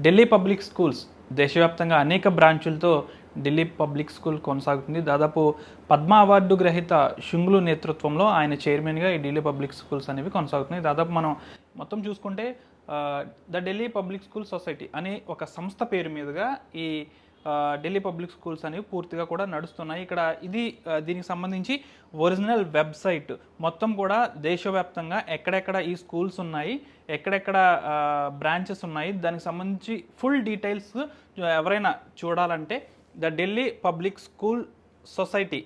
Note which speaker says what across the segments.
Speaker 1: Delhi public schools దేశవ్యాప్తంగా అనేక బ్రాంచులతో Delhi Public school కొనసాగుతుంది. దాదాపు పద్మ అవార్డు గ్రహీత షుంగ్లు నేతృత్వంలో ఆయన చైర్మన్గా ఈ ఢిల్లీ పబ్లిక్ స్కూల్స్ అనేవి కొనసాగుతున్నాయి. దాదాపు మనం మొత్తం చూసుకుంటే the Delhi Public school society అనే ఒక సంస్థ పేరు మీదుగా ఈ ఢిల్లీ పబ్లిక్ స్కూల్స్ అనేవి పూర్తిగా కూడా నడుస్తున్నాయి. ఇక్కడ ఇది దీనికి సంబంధించి ఒరిజినల్ వెబ్సైట్ మొత్తం కూడా దేశవ్యాప్తంగా ఎక్కడెక్కడ ఈ స్కూల్స్ ఉన్నాయి, ఎక్కడెక్కడ బ్రాంచెస్ ఉన్నాయి, దానికి సంబంధించి ఫుల్ డీటెయిల్స్ ఎవరైనా చూడాలంటే the Delhi Public school society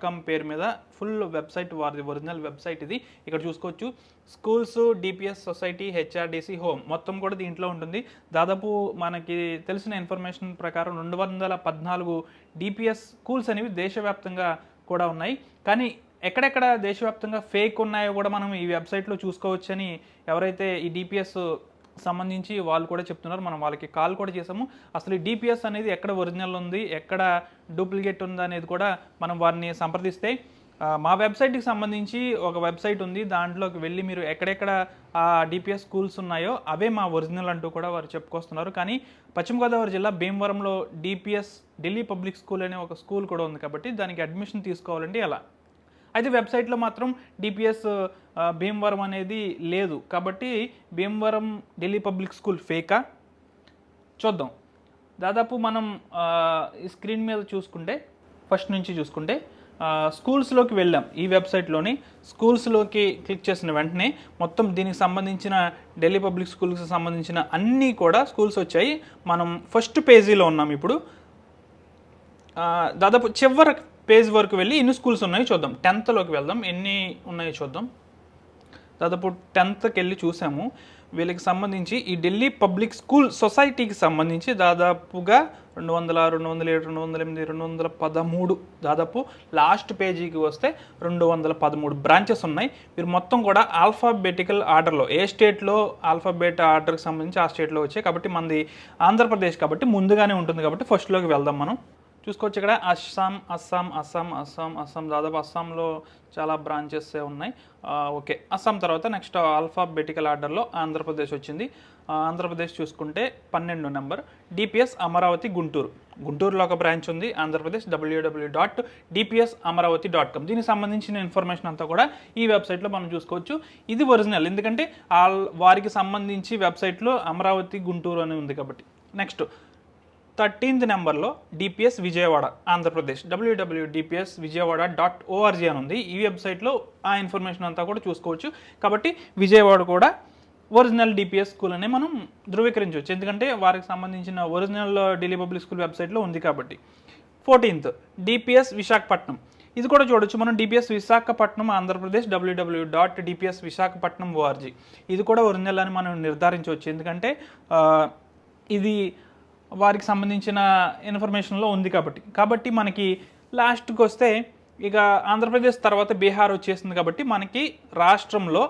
Speaker 1: .com పేరు మీద ఫుల్ వెబ్సైట్ వారిది, ఒరిజినల్ వెబ్సైట్ ఇది. ఇక్కడ చూసుకోవచ్చు స్కూల్స్, డిపిఎస్ సొసైటీ, హెచ్ఆర్డిసి, హోమ్ మొత్తం కూడా దీంట్లో ఉంటుంది. దాదాపు మనకి తెలిసిన ఇన్ఫర్మేషన్ ప్రకారం 214 డిపిఎస్ స్కూల్స్ అనేవి దేశవ్యాప్తంగా కూడా ఉన్నాయి. కానీ ఎక్కడెక్కడ దేశవ్యాప్తంగా ఫేక్ ఉన్నాయో కూడా మనం ఈ వెబ్సైట్లో చూసుకోవచ్చని ఎవరైతే ఈ డిపిఎస్ సంబంధించి వాళ్ళు కూడా చెప్తున్నారు. మనం వాళ్ళకి కాల్ కూడా చేసాము. అసలు ఈ డిపిఎస్ అనేది ఎక్కడ ఒరిజినల్ ఉంది, ఎక్కడ డూప్లికేట్ ఉంది అనేది కూడా మనం వారిని సంప్రదిస్తే మా వెబ్సైట్కి సంబంధించి ఒక వెబ్సైట్ ఉంది, దాంట్లోకి వెళ్ళి మీరు ఎక్కడెక్కడ ఆ డిపిఎస్ స్కూల్స్ ఉన్నాయో అవే మా ఒరిజినల్ అంటూ కూడా వారు చెప్పుకొస్తున్నారు. కానీ పశ్చిమ గోదావరి జిల్లా భీమవరంలో డిపిఎస్ ఢిల్లీ పబ్లిక్ స్కూల్ అనే ఒక స్కూల్ కూడా ఉంది కాబట్టి దానికి అడ్మిషన్ తీసుకోవాలంటే ఎలా? అయితే వెబ్సైట్లో మాత్రం డిపిఎస్ భీమవరం అనేది లేదు కాబట్టి భీమవరం ఢిల్లీ పబ్లిక్ స్కూల్ ఫేకా చూద్దాం. దాదాపు మనం ఈ స్క్రీన్ మీద చూసుకుంటే ఫస్ట్ నుంచి చూసుకుంటే స్కూల్స్లోకి వెళ్ళాం. ఈ వెబ్సైట్లోని స్కూల్స్లోకి క్లిక్ చేసిన వెంటనే మొత్తం దీనికి సంబంధించిన ఢిల్లీ పబ్లిక్ స్కూల్కి సంబంధించిన అన్నీ కూడా స్కూల్స్ వచ్చాయి. మనం ఫస్ట్ పేజీలో ఉన్నాం ఇప్పుడు. దాదాపు చివరి పేజ్ వరకు వెళ్ళి ఎన్ని స్కూల్స్ ఉన్నాయో చూద్దాం. 10th వెళ్దాం, ఎన్ని ఉన్నాయో చూద్దాం. దాదాపు 10th వెళ్ళి చూసాము. వీళ్ళకి సంబంధించి ఈ ఢిల్లీ పబ్లిక్ స్కూల్ సొసైటీకి సంబంధించి దాదాపుగా 200, 207, 208, 213 దాదాపు లాస్ట్ పేజీకి వస్తే 213 బ్రాంచెస్ ఉన్నాయి. మీరు మొత్తం కూడా ఆల్ఫాబెటికల్ ఆర్డర్లో ఏ స్టేట్లో ఆల్ఫాబెట్ ఆర్డర్కి సంబంధించి ఆ స్టేట్లో వచ్చాయి. కాబట్టి మనది ఆంధ్రప్రదేశ్ కాబట్టి ముందుగానే ఉంటుంది కాబట్టి ఫస్ట్లోకి వెళ్దాం. మనం చూసుకోవచ్చు ఇక్కడ అస్సాం దాదాపు అస్సాంలో చాలా బ్రాంచెస్ ఉన్నాయి. ఓకే, అస్సాం తర్వాత నెక్స్ట్ ఆల్ఫాబెటికల్ ఆర్డర్లో ఆంధ్రప్రదేశ్ వచ్చింది. ఆంధ్రప్రదేశ్ చూసుకుంటే 12 నెంబర్ డిపిఎస్ అమరావతి గుంటూరులో ఒక బ్రాంచ్ ఉంది. ఆంధ్రప్రదేశ్ www.dpsamaravathy.com దీనికి సంబంధించిన ఇన్ఫర్మేషన్ అంతా కూడా ఈ వెబ్సైట్లో మనం చూసుకోవచ్చు. ఇది ఒరిజినల్, ఎందుకంటే వారికి సంబంధించి వెబ్సైట్లో అమరావతి గుంటూరు అని ఉంది కాబట్టి. నెక్స్ట్ 13th నెంబర్లో డిపిఎస్ విజయవాడ ఆంధ్రప్రదేశ్ www.dpsvijayawada.org అని ఉంది. ఈ వెబ్సైట్లో ఆ ఇన్ఫర్మేషన్ అంతా కూడా చూసుకోవచ్చు. కాబట్టి విజయవాడ కూడా ఒరిజినల్ డిపిఎస్ స్కూల్ అనే మనం ధృవీకరించవచ్చు, ఎందుకంటే వారికి సంబంధించిన ఒరిజినల్ ఢిల్లీ పబ్లిక్ స్కూల్ వెబ్సైట్లో ఉంది కాబట్టి. 14th డిపిఎస్ విశాఖపట్నం, ఇది కూడా చూడొచ్చు మనం. డిపిఎస్ విశాఖపట్నం ఆంధ్రప్రదేశ్ www.dpsvisakhapatnam.org ఇది కూడా ఒరిజినల్ అని మనం నిర్ధారించవచ్చు, ఎందుకంటే ఇది వారికి సంబంధించిన ఇన్ఫర్మేషన్లో ఉంది కాబట్టి మనకి లాస్ట్కి వస్తే ఇక ఆంధ్రప్రదేశ్ తర్వాత బీహార్ వచ్చేసింది కాబట్టి మనకి రాష్ట్రంలో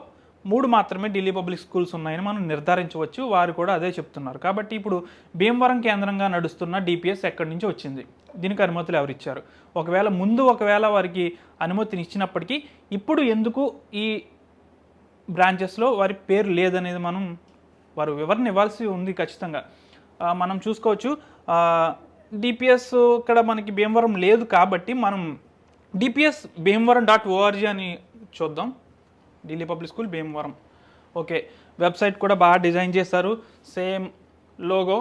Speaker 1: 3 మాత్రమే ఢిల్లీ పబ్లిక్ స్కూల్స్ ఉన్నాయని మనం నిర్ధారించవచ్చు. వారు కూడా అదే చెప్తున్నారు. కాబట్టి ఇప్పుడు భీమవరం కేంద్రంగా నడుస్తున్న డిపిఎస్ ఎక్కడి నుంచి వచ్చింది, దీనికి అనుమతులు ఎవరిచ్చారు, ఒకవేళ వారికి అనుమతిని ఇచ్చినప్పటికీ ఇప్పుడు ఎందుకు ఈ బ్రాంచెస్లో వారి పేరు లేదనేది వారు వివరణ ఇవ్వాల్సి ఉంది ఖచ్చితంగా. మనం చూసుకోవచ్చు డిపిఎస్ ఇక్కడ మనకి భీమవరం లేదు కాబట్టి మనం డిపిఎస్ భీమవరం.org అని చూద్దాం. Delhi Public school Bhimavaram. Okay, website కూడా బాగా డిజైన్ చేశారు. Same logo,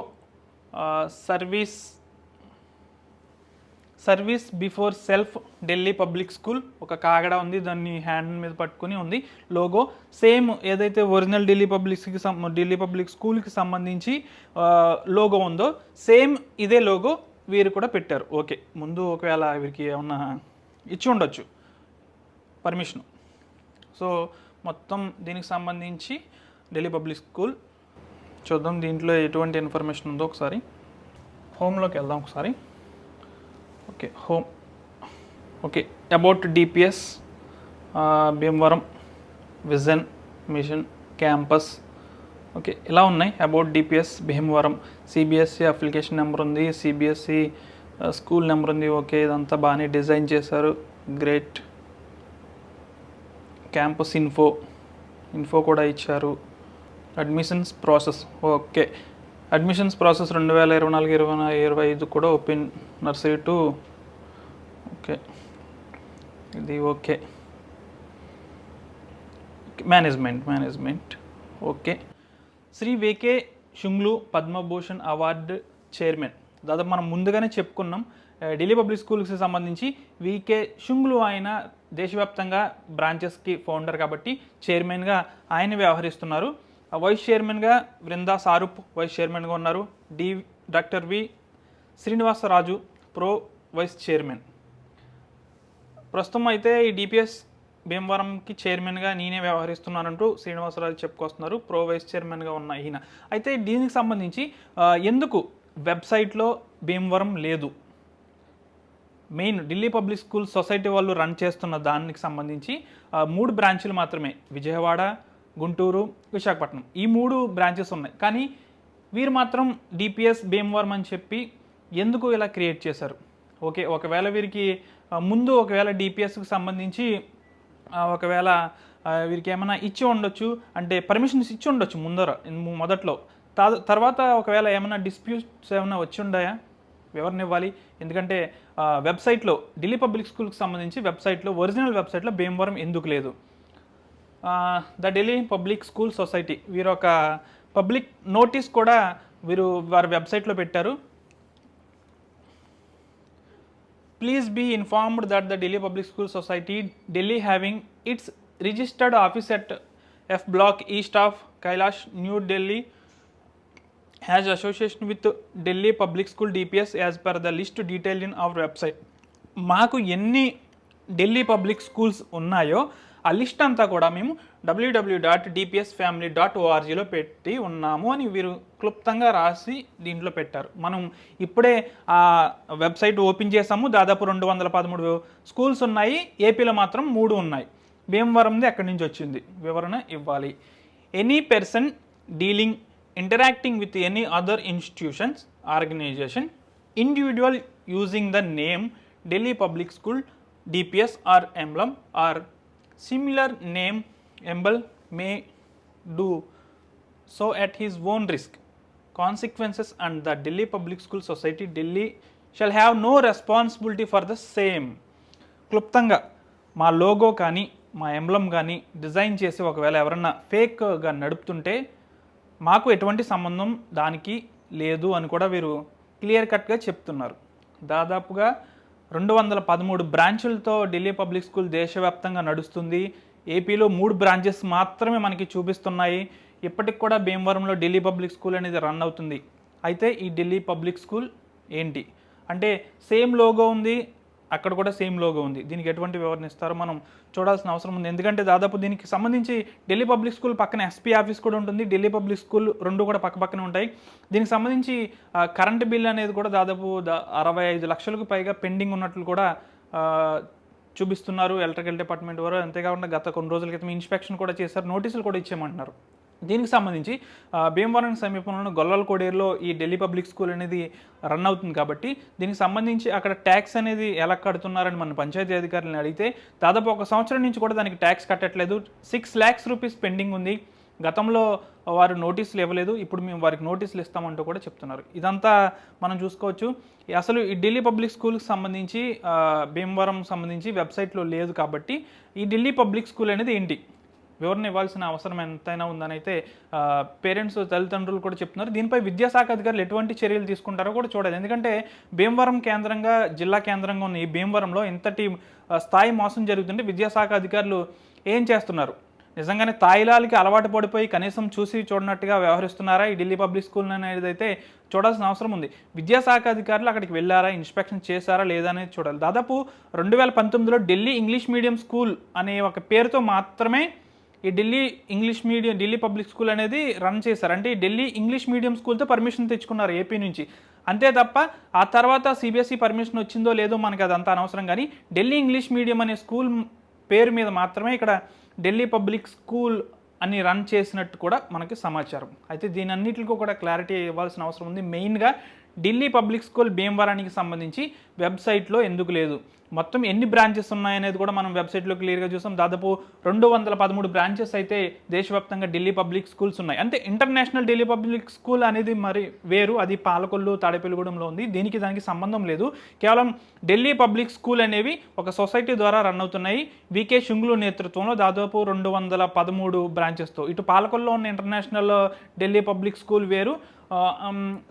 Speaker 1: service before self Delhi Public school, ఒక కాగడ ఉంది, దాన్ని హ్యాండ్ మీద పట్టుకుని ఉంది. లోగో సేమ్ ఏదైతే ఒరిజినల్ ఢిల్లీ పబ్లిక్ స్కూల్కి సంబంధించి లోగో ఉందో సేమ్ ఇదే లోగో వీరు కూడా పెట్టారు. ఓకే, ముందు ఒకవేళ వీరికి ఏమన్నా ఇచ్చి ఉండొచ్చు పర్మిషన్. సో మొత్తం దీనికి సంబంధించి ఢిల్లీ పబ్లిక్ స్కూల్ చూద్దాం. దీంట్లో ఎటువంటి ఇన్ఫర్మేషన్ ఉందో ఒకసారి హోమ్లోకి వెళ్దాం ఒకసారి. Okay, home. Okay, about DPS Bhimavaram vision mission campus. Okay, ఇలా ఉన్నాయి about DPS Bhimavaram. CBSE application number ఉంది, సిబిఎస్ఈ స్కూల్ నెంబర్ ఉంది. ఓకే, ఇదంతా బాగానే డిజైన్ చేశారు, గ్రేట్. క్యాంపస్ ఇన్ఫో కూడా ఇచ్చారు. Admissions process. Okay, admissions process 2024-25 కూడా ఓపెన్ నర్సరీ టు ఓకే ఇది okay management okay. Shri VK Shunglu Padma Bhushan award chairman. దాదాపు మనం ముందుగానే చెప్పుకున్నాం ఢిల్లీ పబ్లిక్ స్కూల్స్కి సంబంధించి వీకే షుంగ్లు ఆయన దేశవ్యాప్తంగా బ్రాంచెస్కి ఫౌండర్ కాబట్టి చైర్మన్గా ఆయన వ్యవహరిస్తున్నారు. వైస్ చైర్మన్గా బృందా సారూప్ వైస్ చైర్మన్గా ఉన్నారు. Doctor V Srinivasaraju pro vice chairman. ప్రస్తుతం అయితే ఈ డిపిఎస్ భీమవరంకి చైర్మన్గా నేనే వ్యవహరిస్తున్నానంటూ శ్రీనివాసరాజు చెప్పుకొస్తున్నారు, ప్రో వైస్ చైర్మన్గా ఉన్న ఈయన. అయితే దీనికి సంబంధించి ఎందుకు వెబ్సైట్లో భీమవరం లేదు, main Delhi Public school society వాళ్ళు రన్ చేస్తున్న దానికి సంబంధించి 3 బ్రాంచులు మాత్రమే, విజయవాడ, గుంటూరు, విశాఖపట్నం, ఈ 3 బ్రాంచెస్ ఉన్నాయి. కానీ వీరు మాత్రం డిపిఎస్ భీమవరం అని చెప్పి ఎందుకు ఇలా క్రియేట్ చేశారు? ఓకే, ఒకవేళ వీరికి ముందు ఒకవేళ డిపిఎస్కి సంబంధించి ఒకవేళ వీరికి ఏమైనా ఇచ్చి ఉండొచ్చు, అంటే పర్మిషన్స్ ఇచ్చి ఉండొచ్చు మొదట్లో. తర్వాత ఒకవేళ ఏమైనా డిస్ప్యూట్స్ ఏమైనా వచ్చి ఉన్నాయా, వివరణ ఇవ్వాలి. ఎందుకంటే వెబ్సైట్లో ఢిల్లీ పబ్లిక్ స్కూల్కి సంబంధించి వెబ్సైట్లో ఒరిజినల్ వెబ్సైట్లో భీమవరం ఎందుకు లేదు? The Delhi Public school society వీరు ఒక పబ్లిక్ నోటీస్ కూడా వారి వెబ్సైట్లో పెట్టారు. Please be informed that the Delhi Public School Society, Delhi, having its registered office at F Block East of Kailash, New Delhi, has association with Delhi Public School DPS as per the list detailed in our website. మాకు ఎన్ని Delhi public schools ఉన్నాయో ఆ list అంతా కూడా మేము www.dpsfamily.orgలో పెట్టి ఉన్నాము అని వీరు క్లుప్తంగా రాసి దీంట్లో పెట్టారు. మనం ఇప్పుడే ఆ వెబ్సైట్ ఓపెన్ చేసాము. దాదాపు 213 స్కూల్స్ ఉన్నాయి. ఏపీలో మాత్రం 3 ఉన్నాయి. భీమవరంది ఎక్కడి నుంచి వచ్చింది వివరణ ఇవ్వాలి. Any person dealing interacting with any other institutions organisation individual using the name Delhi Public School DPS or emblem or similar name emblem may do so at his own risk. Consequences and the Delhi Public School Society Delhi shall have no responsibility for the same. క్లుప్తంగా మా logo కానీ మా emblem కానీ design చేసి ఒకవేళ ఎవరన్నా ఫేక్గా నడుపుతుంటే మాకు ఎటువంటి సంబంధం దానికి లేదు అని కూడా వీరు క్లియర్ కట్గా చెప్తున్నారు. దాదాపుగా 213 బ్రాంచులతో ఢిల్లీ పబ్లిక్ స్కూల్ దేశవ్యాప్తంగా నడుస్తుంది. ఏపీలో 3 బ్రాంచెస్ మాత్రమే మనకి చూపిస్తున్నాయి. ఇప్పటికి కూడా భీమవరంలో ఢిల్లీ పబ్లిక్ స్కూల్ అనేది రన్ అవుతుంది. అయితే ఈ ఢిల్లీ పబ్లిక్ స్కూల్ ఏంటి అంటే సేమ్ లోగో ఉంది, అక్కడ కూడా సేమ్ లోగో ఉంది. దీనికి ఎటువంటి వివరణ ఇస్తారో మనం చూడాల్సిన అవసరం ఉంది. ఎందుకంటే దాదాపు దీనికి సంబంధించి ఢిల్లీ పబ్లిక్ స్కూల్ పక్కన ఎస్పీ ఆఫీస్ కూడా ఉంటుంది, ఢిల్లీ పబ్లిక్ స్కూల్ 2 కూడా పక్కనే ఉంటాయి. దీనికి సంబంధించి కరెంట్ బిల్ అనేది కూడా దాదాపు 65 లక్షలకు పైగా పెండింగ్ ఉన్నట్లు కూడా చూపిస్తున్నారు ఎలక్ట్రికల్ డిపార్ట్మెంట్ వారు. అంతేకాకుండా గత కొన్ని రోజుల క్రితం ఇన్స్పెక్షన్ కూడా చేశారు, నోటీసులు కూడా ఇచ్చేయమంటున్నారు. దీనికి సంబంధించి భీమవరం సమీపంలో గొల్లల కోడేరులో ఈ ఢిల్లీ పబ్లిక్ స్కూల్ అనేది రన్ అవుతుంది కాబట్టి దీనికి సంబంధించి అక్కడ ట్యాక్స్ అనేది ఎలా కడుతున్నారని మన పంచాయతీ అధికారులను అడిగితే దాదాపు 1 సంవత్సరం నుంచి కూడా దానికి ట్యాక్స్ కట్టట్లేదు. 6 lakhs రూపీస్ పెండింగ్ ఉంది. గతంలో వారు నోటీసులు ఇవ్వలేదు, ఇప్పుడు మేము వారికి నోటీసులు ఇస్తామంటూ కూడా చెప్తున్నారు. ఇదంతా మనం చూసుకోవచ్చు. అసలు ఈ ఢిల్లీ పబ్లిక్ స్కూల్కి సంబంధించి భీమవరం సంబంధించి వెబ్సైట్లో లేదు కాబట్టి ఈ ఢిల్లీ పబ్లిక్ స్కూల్ అనేది ఏంటి వివరణ ఇవ్వాల్సిన అవసరం ఎంతైనా ఉందని అయితే పేరెంట్స్ తల్లిదండ్రులు కూడా చెప్తున్నారు. దీనిపై విద్యాశాఖ అధికారులు ఎటువంటి చర్యలు తీసుకుంటారో కూడా చూడాలి. ఎందుకంటే భీమవరం కేంద్రంగా జిల్లా కేంద్రంగా ఉన్న ఈ భీమవరంలో ఇంతటి స్థాయి మోసం జరుగుతుంటే విద్యాశాఖ అధికారులు ఏం చేస్తున్నారు? నిజంగానే తాయిలాలకి అలవాటు పడిపోయి కనీసం చూసి చూడనట్టుగా వ్యవహరిస్తున్నారా ఈ ఢిల్లీ పబ్లిక్ స్కూల్ అనేది అయితే చూడాల్సిన అవసరం ఉంది. విద్యాశాఖ అధికారులు అక్కడికి వెళ్ళారా, ఇన్స్పెక్షన్ చేశారా లేదా అనేది చూడాలి. దాదాపు 2019లో ఢిల్లీ ఇంగ్లీష్ మీడియం స్కూల్ అనే ఒక పేరుతో మాత్రమే ఈ ఢిల్లీ పబ్లిక్ స్కూల్ అనేది రన్ చేశారు. అంటే ఢిల్లీ ఇంగ్లీష్ మీడియం స్కూల్తో పర్మిషన్ తెచ్చుకున్నారు ఏపీ నుంచి. అంతే తప్ప ఆ తర్వాత సిబిఎస్ఈ పర్మిషన్ వచ్చిందో లేదో మనకి అదంతా అనవసరం. కానీ ఢిల్లీ ఇంగ్లీష్ మీడియం అనే స్కూల్ పేరు మీద మాత్రమే ఇక్కడ ఢిల్లీ పబ్లిక్ స్కూల్ అని రన్ చేసినట్టు కూడా మనకి సమాచారం. అయితే దీని అన్నింటికీ కూడా క్లారిటీ ఇవ్వాల్సిన అవసరం ఉంది. మెయిన్గా ఢిల్లీ పబ్లిక్ స్కూల్ భీమవరానికి సంబంధించి వెబ్సైట్లో ఎందుకు లేదు? మొత్తం ఎన్ని బ్రాంచెస్ ఉన్నాయనేది కూడా మనం వెబ్సైట్లో క్లియర్గా చూసాం. దాదాపు 213 బ్రాంచెస్ అయితే దేశవ్యాప్తంగా ఢిల్లీ పబ్లిక్ స్కూల్స్ ఉన్నాయి. అంటే ఇంటర్నేషనల్ ఢిల్లీ పబ్లిక్ స్కూల్ అనేది మరి వేరు, అది పాలకొల్లు తాడేపల్లిగూడెంలో ఉంది. దానికి సంబంధం లేదు. కేవలం ఢిల్లీ పబ్లిక్ స్కూల్ అనేవి ఒక సొసైటీ ద్వారా రన్ అవుతున్నాయి. వికే శుంగ్లు నేతృత్వంలో దాదాపు 213 బ్రాంచెస్తో. ఇటు పాలకొల్లో ఉన్న ఇంటర్నేషనల్ ఢిల్లీ పబ్లిక్ స్కూల్ వేరు,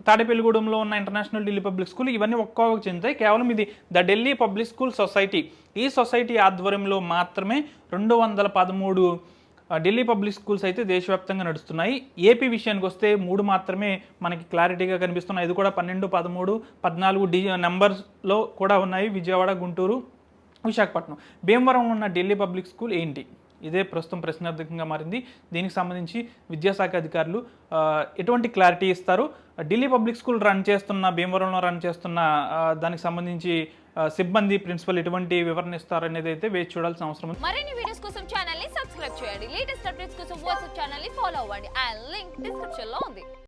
Speaker 1: తాడేపల్లిగూడెంలో ఉన్న ఇంటర్నేషనల్ ఢిల్లీ పబ్లిక్ స్కూల్, ఇవన్నీ ఒక్కొక్కరికి చెందుతాయి. కేవలం ఇది the Delhi Public school society. ఈ సొసైటీ ఆధ్వర్యంలో మాత్రమే 213 ఢిల్లీ పబ్లిక్ స్కూల్స్ అయితే దేశవ్యాప్తంగా నడుస్తున్నాయి. ఏపీ విషయానికి వస్తే 3 మాత్రమే మనకి క్లారిటీగా కనిపిస్తున్నాయి. ఇది కూడా 12, 13, 14 నెంబర్స్లో కూడా ఉన్నాయి. విజయవాడ, గుంటూరు, విశాఖపట్నం. భీమవరంలో ఉన్న ఢిల్లీ పబ్లిక్ స్కూల్ ఏంటి? ఇదే ప్రస్తుతం ప్రశ్నార్థకంగా మారింది. దీనికి సంబంధించి విద్యాశాఖ అధికారులు ఎటువంటి క్లారిటీ ఇస్తారు, ఢిల్లీ పబ్లిక్ స్కూల్ భీమవరంలో రన్ చేస్తున్న దానికి సంబంధించి సిబ్బంది, ప్రిన్సిపల్ ఎటువంటి వివరణ ఇస్తారు అనేది అయితే వేచి చూడాల్సిన అవసరం ఉంది.
Speaker 2: మరిన్ని వీడియోస్ కోసం ఛానల్ ని సబ్స్క్రైబ్ చేయండి. లేటెస్ట్ అప్డేట్స్ కోసం వాట్సాప్ ఛానల్ ని ఫాలో అవ్వండి. ఆ లింక్ డిస్క్రిప్షన్ లో ఉంది.